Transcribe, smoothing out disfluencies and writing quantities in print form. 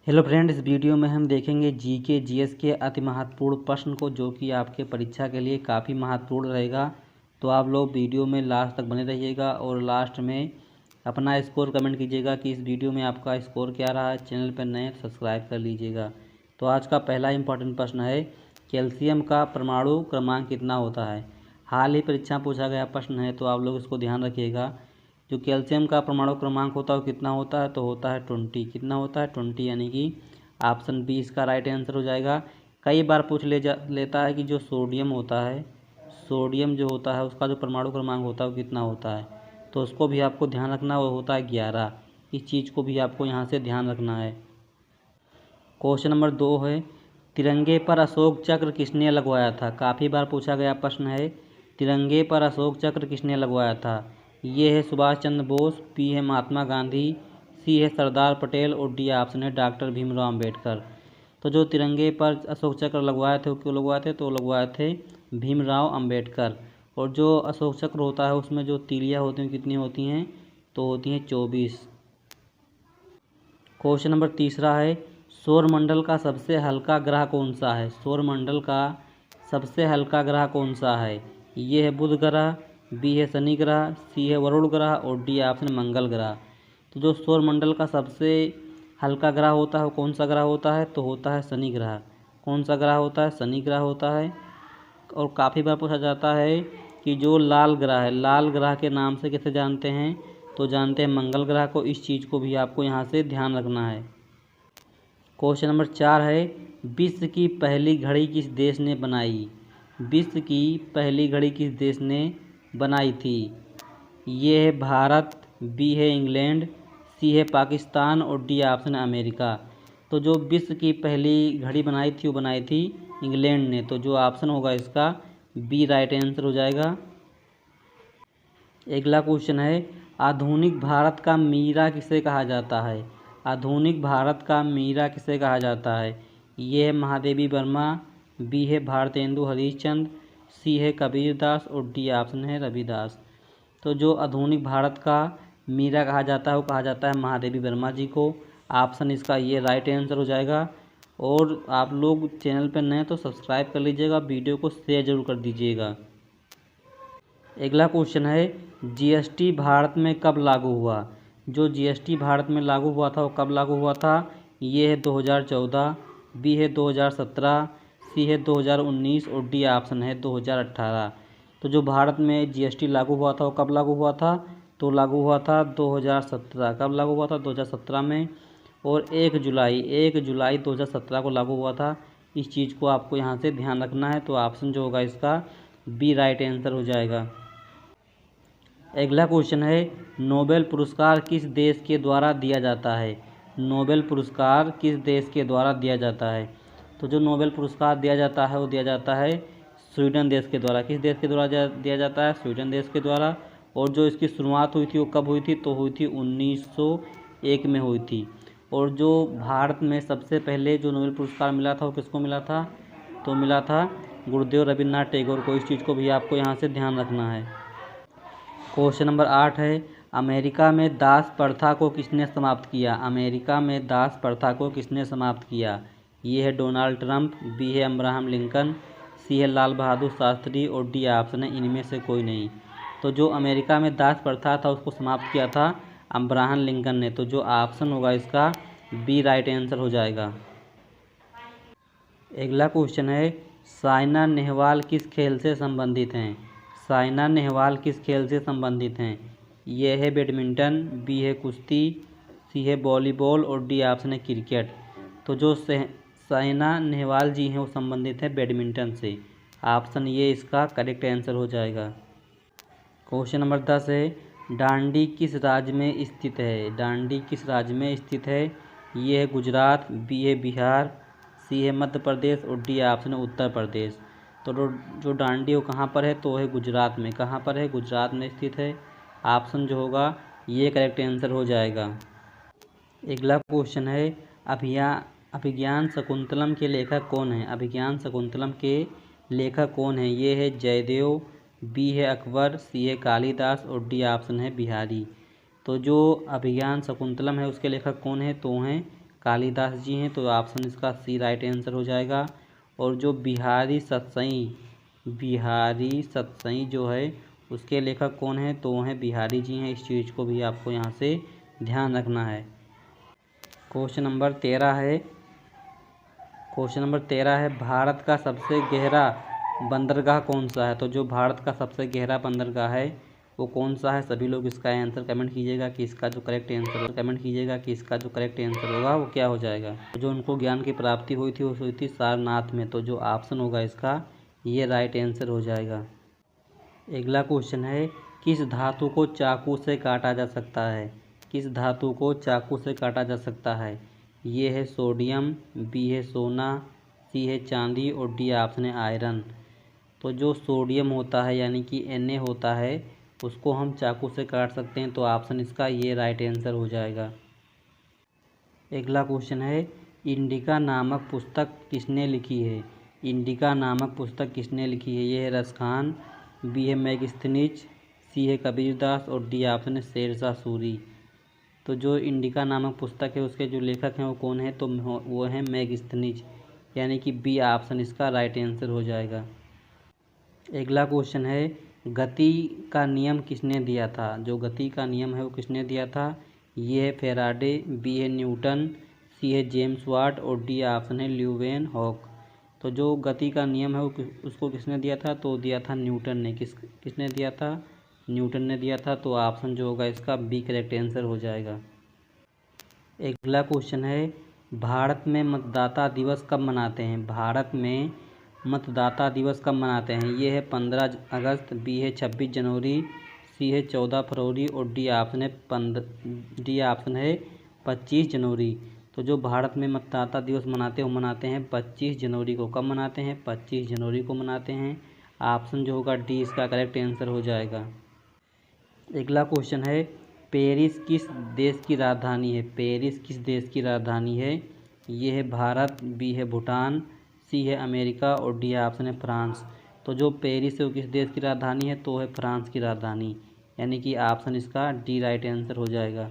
Hello friend, इस video में हम देखेंगे जीके जीएस के अति महत्वपूर्ण प्रश्न को, जो कि आपके परीक्षा के लिए काफ़ी महत्वपूर्ण रहेगा। तो आप लोग वीडियो में लास्ट तक बने रहिएगा और लास्ट में अपना स्कोर कमेंट कीजिएगा कि इस वीडियो में आपका स्कोर क्या रहा है। चैनल पर नए तो सब्सक्राइब कर लीजिएगा। तो आज का पहला इंपॉर्टेंट प्रश्न है, कैल्शियम का परमाणु क्रमांक कितना होता है। हाल ही परीक्षा में पूछा गया प्रश्न है, तो आप लोग इसको ध्यान रखिएगा। जो कैल्शियम का परमाणु क्रमांक होता है वो कितना होता है, तो होता है 20। कितना होता है 20, यानी कि ऑप्शन बी इसका राइट आंसर हो जाएगा। कई बार पूछ लेता है कि जो सोडियम होता है, सोडियम जो होता है उसका जो परमाणु क्रमांक होता है वो कितना होता है, तो उसको भी आपको ध्यान रखना, वो होता है 11। इस चीज़ को भी आपको यहाँ से ध्यान रखना है। क्वेश्चन नंबर 2 है, तिरंगे पर अशोक चक्र किसने लगवाया था। काफ़ी बार पूछा गया प्रश्न है, तिरंगे पर अशोक चक्र किसने लगवाया था। ये है सुभाष चंद्र बोस, बी है महात्मा गांधी, सी है सरदार पटेल और डी ऑप्शन है डॉक्टर भीमराव अम्बेडकर। तो जो तिरंगे पर अशोक चक्र लगवाए थे वो क्यों लगवाए थे, तो लगवाए थे भीमराव अम्बेडकर। और जो अशोक चक्र होता है उसमें जो तीलियाँ होती हैं कितनी होती हैं, तो होती हैं 24। क्वेश्चन नंबर 3 है, सौरमंडल का सबसे हल्का ग्रह कौन सा है। सौरमंडल का सबसे हल्का ग्रह कौन सा है। ये है बुध ग्रह, बी है शनि ग्रह, सी है वरुण ग्रह और डी ऑप्शन मंगल ग्रह। तो जो सौरमंडल का सबसे हल्का ग्रह होता है वो कौन सा ग्रह होता है, तो होता है शनि ग्रह। कौन सा ग्रह होता है, शनि ग्रह होता है। और काफ़ी बार पूछा जाता है कि जो लाल ग्रह है, लाल ग्रह के नाम से कैसे जानते हैं, तो जानते हैं मंगल ग्रह को। इस चीज़ को भी आपको यहाँ से ध्यान रखना है। क्वेश्चन नंबर 4 है, विश्व की पहली घड़ी किस देश ने बनाई। विश्व की पहली घड़ी किस देश ने बनाई थी। ये है भारत, बी है इंग्लैंड, सी है पाकिस्तान और डी ऑप्शन अमेरिका। तो जो विश्व की पहली घड़ी बनाई थी वो बनाई थी इंग्लैंड ने। तो जो ऑप्शन होगा इसका बी राइट आंसर हो जाएगा। अगला क्वेश्चन है, आधुनिक भारत का मीरा किसे कहा जाता है। आधुनिक भारत का मीरा किसे कहा जाता है। ये है महादेवी वर्मा, बी है भारतेंदु हरिश्चंद्र, सी है कबीरदास और डी ऑप्शन है रविदास। तो जो आधुनिक भारत का मीरा कहा जाता है वो कहा जाता है महादेवी वर्मा जी को। ऑप्शन इसका ये राइट आंसर हो जाएगा। और आप लोग चैनल पर नए तो सब्सक्राइब कर लीजिएगा, वीडियो को शेयर जरूर कर दीजिएगा। अगला क्वेश्चन है, जीएसटी भारत में कब लागू हुआ। जो जीएसटी भारत में लागू हुआ था वो कब लागू हुआ था। ये है 2014, बी है 2017, सी है 2019 और डी ऑप्शन है 2018। तो जो भारत में जीएसटी लागू हुआ था वो कब लागू हुआ था, तो लागू हुआ था 2017। कब लागू हुआ था, 2017 में। और 1 जुलाई 2017 को लागू हुआ था। इस चीज़ को आपको यहाँ से ध्यान रखना है। तो ऑप्शन जो होगा इसका बी राइट आंसर हो जाएगा। अगला क्वेश्चन है, नोबेल पुरस्कार किस देश के द्वारा दिया जाता है। नोबेल पुरस्कार किस देश के द्वारा दिया जाता है। तो जो नोबेल पुरस्कार दिया जाता है वो दिया जाता है स्वीडन देश के द्वारा। किस देश के द्वारा दिया जाता है, स्वीडन देश के द्वारा। और जो इसकी शुरुआत हुई थी वो कब हुई थी, तो हुई थी 1901 में हुई थी। और जो भारत में सबसे पहले जो नोबेल पुरस्कार मिला था वो किसको मिला था, तो मिला था गुरुदेव रविन्द्रनाथ टैगोर को। इस चीज़ को भी आपको यहाँ से ध्यान रखना है। क्वेश्चन नंबर 8 है, अमेरिका में दास प्रथा को किसने समाप्त किया। अमेरिका में दास प्रथा को किसने समाप्त किया। ये है डोनाल्ड ट्रंप, बी है अब्राहम लिंकन, सी है लाल बहादुर शास्त्री और डी ऑप्शन है इनमें से कोई नहीं। तो जो अमेरिका में दास प्रथा था उसको समाप्त किया था अब्राहम लिंकन ने। तो जो ऑप्शन होगा इसका बी राइट आंसर हो जाएगा। अगला क्वेश्चन है, साइना नेहवाल किस खेल से संबंधित हैं। साइना नेहवाल किस खेल से संबंधित हैं। ये है बैडमिंटन, बी है कुश्ती, सी है वॉलीबॉल और डी ऑप्शन है क्रिकेट। तो जो साइना नेहवाल जी हैं वो संबंधित हैं बैडमिंटन से। ऑप्शन ये इसका करेक्ट आंसर हो जाएगा। क्वेश्चन नंबर 10 है, डांडी किस राज्य में स्थित है। डांडी किस राज्य में स्थित है। ये है गुजरात, बी है बिहार, सी है मध्य प्रदेश और डी ऑप्शन है उत्तर प्रदेश। तो जो डांडी वो कहाँ पर है, तो है गुजरात में। कहाँ पर है, गुजरात में स्थित है। ऑप्शन जो होगा ये करेक्ट आंसर हो जाएगा। अगला क्वेश्चन है, अभिज्ञान शकुंतलम के लेखक कौन है। अभिज्ञान शकुंतलम के लेखक कौन है। ये है जयदेव, बी है अकबर, सी है कालिदास और डी ऑप्शन है बिहारी। तो जो अभिज्ञान शकुंतलम है उसके लेखक कौन है, तो हैं कालिदास जी हैं, तो ऑप्शन इसका सी राइट आंसर हो जाएगा। और जो बिहारी सतसई जो है उसके लेखक कौन है, तो वो हैं बिहारी जी हैं। इस चीज़ को भी आपको यहाँ से ध्यान रखना है। क्वेश्चन नंबर 13 है भारत का सबसे गहरा बंदरगाह कौन सा है। तो जो भारत का सबसे गहरा बंदरगाह है वो कौन सा है। सभी लोग इसका आंसर कमेंट कीजिएगा कि इसका जो करेक्ट आंसर होगा वो क्या हो जाएगा। जो उनको ज्ञान की प्राप्ति हुई थी वो हुई थी सारनाथ में। तो जो ऑप्शन होगा इसका ये राइट आंसर हो जाएगा। अगला क्वेश्चन है किस धातु को चाकू से काटा जा सकता है। किस धातु को चाकू से काटा जा सकता है। ये है सोडियम, बी है सोना, सी है चांदी और डी ऑप्शन है आयरन। तो जो सोडियम होता है यानी कि Na होता है उसको हम चाकू से काट सकते हैं। तो ऑप्शन इसका ये राइट आंसर हो जाएगा। अगला क्वेश्चन है इंडिका नामक पुस्तक किसने लिखी है। इंडिका नामक पुस्तक किसने लिखी है। ये है रसखान, बी है मैगस्थनीज, सी है कबीरदास और डी ऑप्शन है शेरशाह सूरी। तो जो इंडिका नामक पुस्तक है उसके जो लेखक हैं वो कौन है, तो वो हैं मैगस्थनीज, यानी कि बी ऑप्शन इसका राइट आंसर हो जाएगा। अगला क्वेश्चन है गति का नियम किसने दिया था। जो गति का नियम है वो किसने दिया था। ये है फेराडे, बी है न्यूटन, सी है जेम्स वाट और डी ऑप्शन है ल्यूवेनहॉक। तो जो गति का नियम है वो उसको किसने दिया था, तो दिया था न्यूटन ने। किसने दिया था, न्यूटन ने दिया था। तो ऑप्शन जो होगा इसका बी करेक्ट आंसर हो जाएगा। अगला क्वेश्चन है भारत में मतदाता दिवस कब मनाते हैं। भारत में मतदाता दिवस कब मनाते हैं। ये है 15 अगस्त, बी है 26 जनवरी, सी है 14 फरवरी और डी ऑप्शन है 25 जनवरी। तो जो भारत में मतदाता दिवस मनाते हैं 25 जनवरी को। कब मनाते हैं, 25 जनवरी को मनाते हैं। ऑप्शन जो होगा डी इसका करेक्ट आंसर हो जाएगा। अगला क्वेश्चन है पेरिस किस देश की राजधानी है। पेरिस किस देश की राजधानी है। ये है भारत, बी है भूटान, सी है अमेरिका और डी ऑप्शन है फ्रांस। तो जो पेरिस है वो किस देश की राजधानी है, तो है फ्रांस की राजधानी, यानी कि ऑप्शन इसका डी राइट आंसर हो जाएगा।